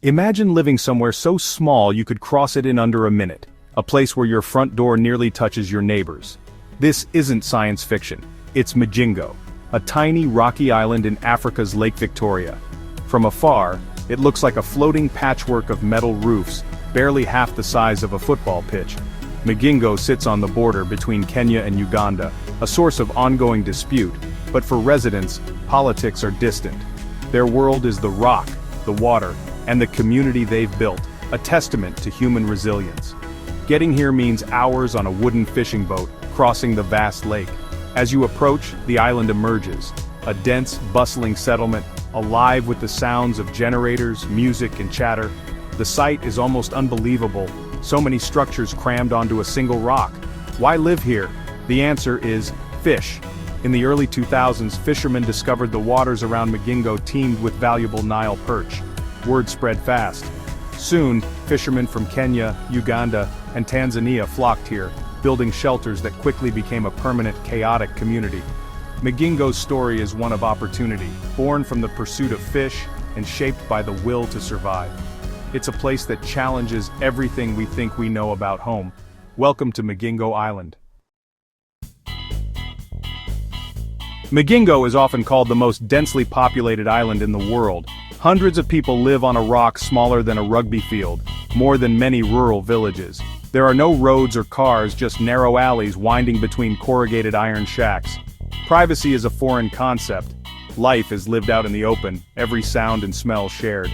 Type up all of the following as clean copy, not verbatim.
Imagine living somewhere so small you could cross it in under a minute, a place where your front door nearly touches your neighbor's. This isn't science fiction, it's Migingo, a tiny rocky island in Africa's Lake Victoria. From afar, it looks like a floating patchwork of metal roofs, barely half the size of a football pitch. Migingo sits on the border between Kenya and Uganda, a source of ongoing dispute, but for residents, politics are distant. Their world is the rock, the water, and the community they've built, a testament to human resilience. Getting here means hours on a wooden fishing boat, crossing the vast lake. As you approach, the island emerges, a dense, bustling settlement, alive with the sounds of generators, music, and chatter. The sight is almost unbelievable, so many structures crammed onto a single rock. Why live here? The answer is fish. In the early 2000s, fishermen discovered the waters around Migingo teemed with valuable Nile perch. Word spread fast. Soon, fishermen from Kenya, Uganda, and Tanzania flocked here, building shelters that quickly became a permanent, chaotic community. Migingo's story is one of opportunity, born from the pursuit of fish and shaped by the will to survive. It's a place that challenges everything we think we know about home. Welcome to Migingo Island. Migingo is often called the most densely populated island in the world. Hundreds of people live on a rock smaller than a rugby field, more than many rural villages. There are no roads or cars, just narrow alleys winding between corrugated iron shacks. Privacy is a foreign concept. Life is lived out in the open, every sound and smell shared.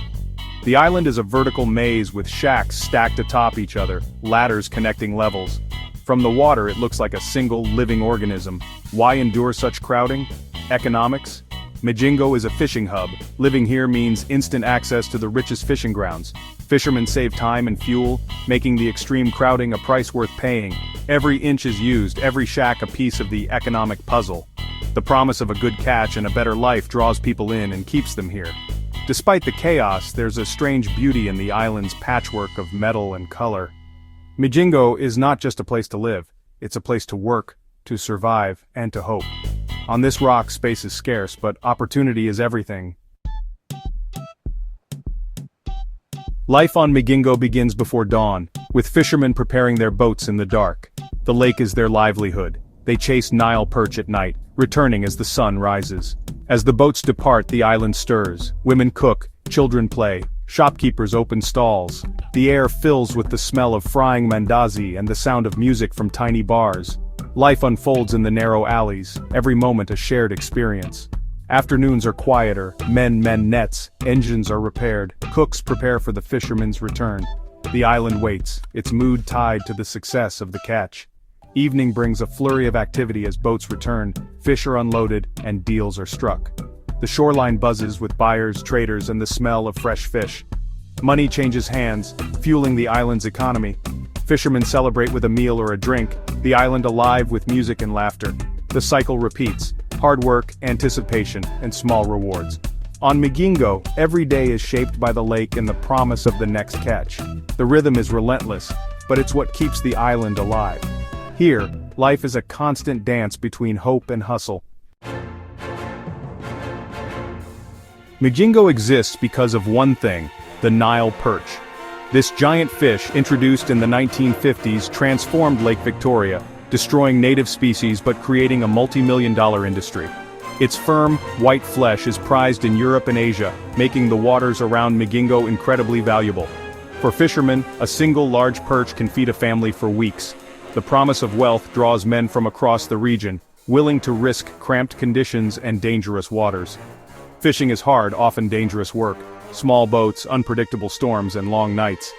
The island is a vertical maze with shacks stacked atop each other, ladders connecting levels. From the water it looks like a single living organism. Why endure such crowding? Economics? Migingo is a fishing hub. Living here means instant access to the richest fishing grounds. Fishermen save time and fuel, making the extreme crowding a price worth paying. Every inch is used, every shack a piece of the economic puzzle. The promise of a good catch and a better life draws people in and keeps them here. Despite the chaos, there's a strange beauty in the island's patchwork of metal and color. Migingo is not just a place to live, it's a place to work, to survive, and to hope. On this rock, space is scarce, but opportunity is everything. Life on Migingo begins before dawn, with fishermen preparing their boats in the dark. The lake is their livelihood. They chase Nile perch at night, returning as the sun rises. As the boats depart, the island stirs. Women cook, children play, shopkeepers open stalls. The air fills with the smell of frying mandazi and the sound of music from tiny bars. Life unfolds in the narrow alleys, every moment a shared experience. Afternoons are quieter, men mend nets, engines are repaired, cooks prepare for the fishermen's return. The island waits, its mood tied to the success of the catch. Evening brings a flurry of activity as boats return, fish are unloaded, and deals are struck. The shoreline buzzes with buyers, traders, and the smell of fresh fish. Money changes hands, fueling the island's economy. Fishermen celebrate with a meal or a drink, the island alive with music and laughter. The cycle repeats, hard work, anticipation, and small rewards. On Migingo, every day is shaped by the lake and the promise of the next catch. The rhythm is relentless, but it's what keeps the island alive. Here, life is a constant dance between hope and hustle. Migingo exists because of one thing, the Nile perch. This giant fish, introduced in the 1950s, transformed Lake Victoria, destroying native species but creating a multi-million-dollar industry. Its firm, white flesh is prized in Europe and Asia, making the waters around Migingo incredibly valuable. For fishermen, a single large perch can feed a family for weeks. The promise of wealth draws men from across the region, willing to risk cramped conditions and dangerous waters. Fishing is hard, often dangerous work. Small boats, unpredictable storms, and long nights.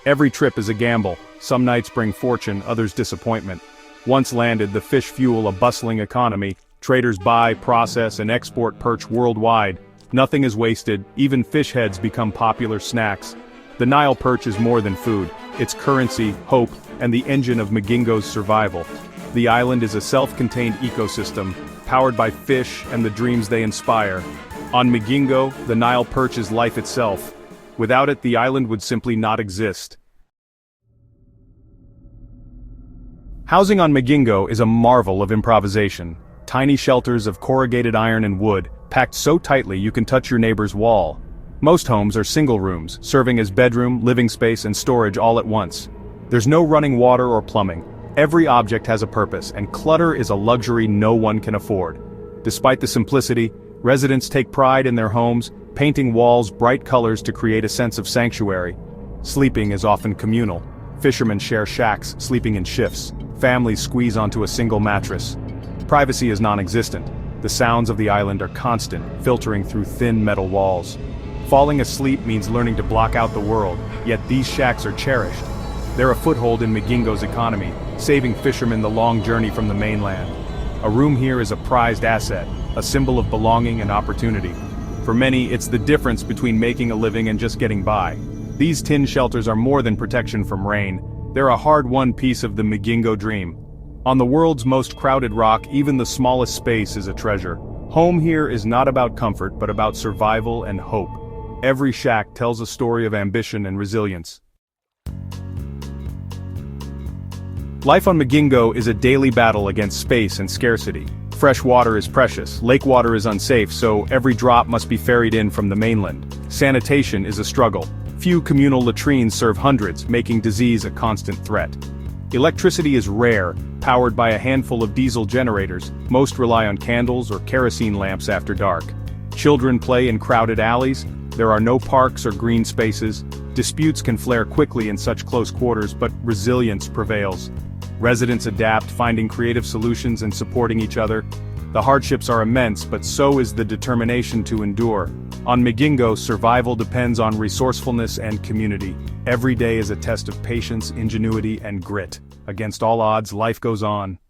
Every trip is a gamble. Some nights bring fortune, others disappointment. Once landed, the fish fuel a bustling economy. Traders buy, process, and export perch worldwide. Nothing is wasted, even fish heads become popular snacks. The Nile perch is more than food. It's currency, hope, and the engine of Migingo's survival. The island is a self-contained ecosystem, powered by fish and the dreams they inspire. On Migingo, the Nile perch is life itself. Without it, the island would simply not exist. Housing on Migingo is a marvel of improvisation. Tiny shelters of corrugated iron and wood, packed so tightly you can touch your neighbor's wall. Most homes are single rooms, serving as bedroom, living space, and storage all at once. There's no running water or plumbing. Every object has a purpose, and clutter is a luxury no one can afford. Despite the simplicity, residents take pride in their homes, painting walls bright colors to create a sense of sanctuary. Sleeping is often communal. Fishermen share shacks, sleeping in shifts. Families squeeze onto a single mattress. Privacy is non-existent. The sounds of the island are constant, filtering through thin metal walls. Falling asleep means learning to block out the world, yet these shacks are cherished. They're a foothold in Migingo's economy, saving fishermen the long journey from the mainland. A room here is a prized asset, a symbol of belonging and opportunity. For many, it's the difference between making a living and just getting by. These tin shelters are more than protection from rain. They're a hard-won piece of the Migingo dream. On the world's most crowded rock, even the smallest space is a treasure. Home here is not about comfort, but about survival and hope. Every shack tells a story of ambition and resilience. Life on Migingo is a daily battle against space and scarcity. Fresh water is precious, lake water is unsafe, so every drop must be ferried in from the mainland. Sanitation is a struggle. Few communal latrines serve hundreds, making disease a constant threat. Electricity is rare, powered by a handful of diesel generators. Most rely on candles or kerosene lamps after dark. Children play in crowded alleys. There are no parks or green spaces. Disputes can flare quickly in such close quarters, but resilience prevails. Residents adapt, finding creative solutions and supporting each other. The hardships are immense, but so is the determination to endure. On Migingo, survival depends on resourcefulness and community. Every day is a test of patience, ingenuity, and grit. Against all odds, life goes on.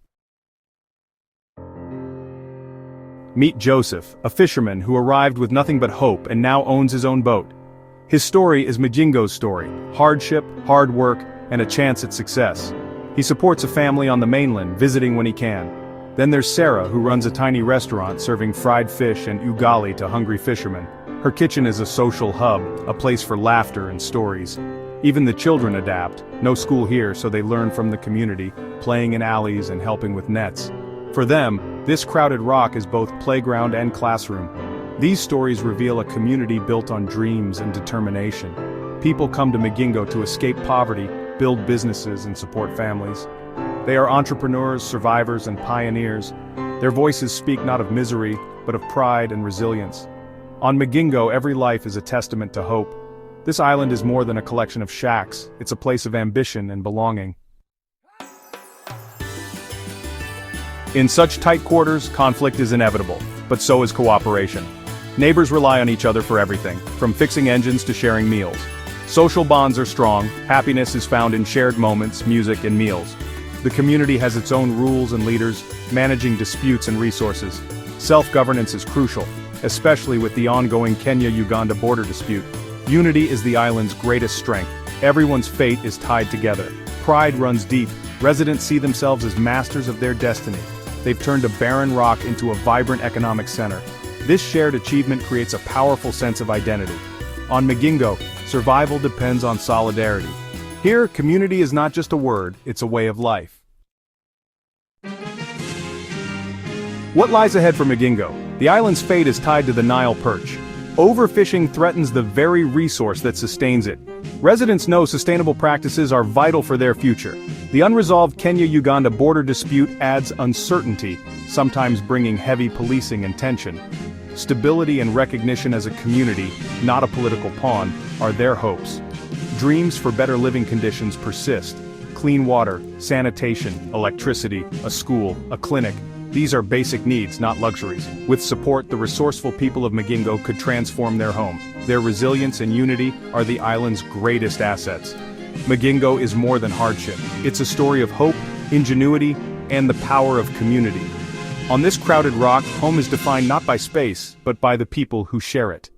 Meet Joseph, a fisherman who arrived with nothing but hope and now owns his own boat. His story is Migingo's story: hardship, hard work, and a chance at success. He supports a family on the mainland, visiting when he can. Then there's Sarah, who runs a tiny restaurant serving fried fish and ugali to hungry fishermen. Her kitchen is a social hub, a place for laughter and stories. Even the children adapt. No school here, so they learn from the community, playing in alleys and helping with nets. For them, this crowded rock is both playground and classroom. These stories reveal a community built on dreams and determination. People come to Migingo to escape poverty, build businesses, and support families. They are entrepreneurs, survivors, and pioneers. Their voices speak not of misery, but of pride and resilience. On Migingo, every life is a testament to hope. This island is more than a collection of shacks. It's a place of ambition and belonging. In such tight quarters, conflict is inevitable, but so is cooperation. Neighbors rely on each other for everything, from fixing engines to sharing meals. Social bonds are strong. Happiness is found in shared moments, music, and meals. The community has its own rules and leaders, managing disputes and resources. Self-governance is crucial, especially with the ongoing Kenya-Uganda border dispute. Unity is the island's greatest strength. Everyone's fate is tied together. Pride runs deep. Residents see themselves as masters of their destiny. They've turned a barren rock into a vibrant economic center. This shared achievement creates a powerful sense of identity. On Migingo, survival depends on solidarity. Here, community is not just a word, it's a way of life. What lies ahead for Migingo? The island's fate is tied to the Nile perch. Overfishing threatens the very resource that sustains it. Residents know sustainable practices are vital for their future. The unresolved Kenya-Uganda border dispute adds uncertainty, sometimes bringing heavy policing and tension. Stability and recognition as a community, not a political pawn, are their hopes. Dreams for better living conditions persist. Clean water, sanitation, electricity, a school, a clinic. These are basic needs, not luxuries. With support, the resourceful people of Migingo could transform their home. Their resilience and unity are the island's greatest assets. Migingo is more than hardship. It's a story of hope, ingenuity, and the power of community. On this crowded rock, home is defined not by space, but by the people who share it.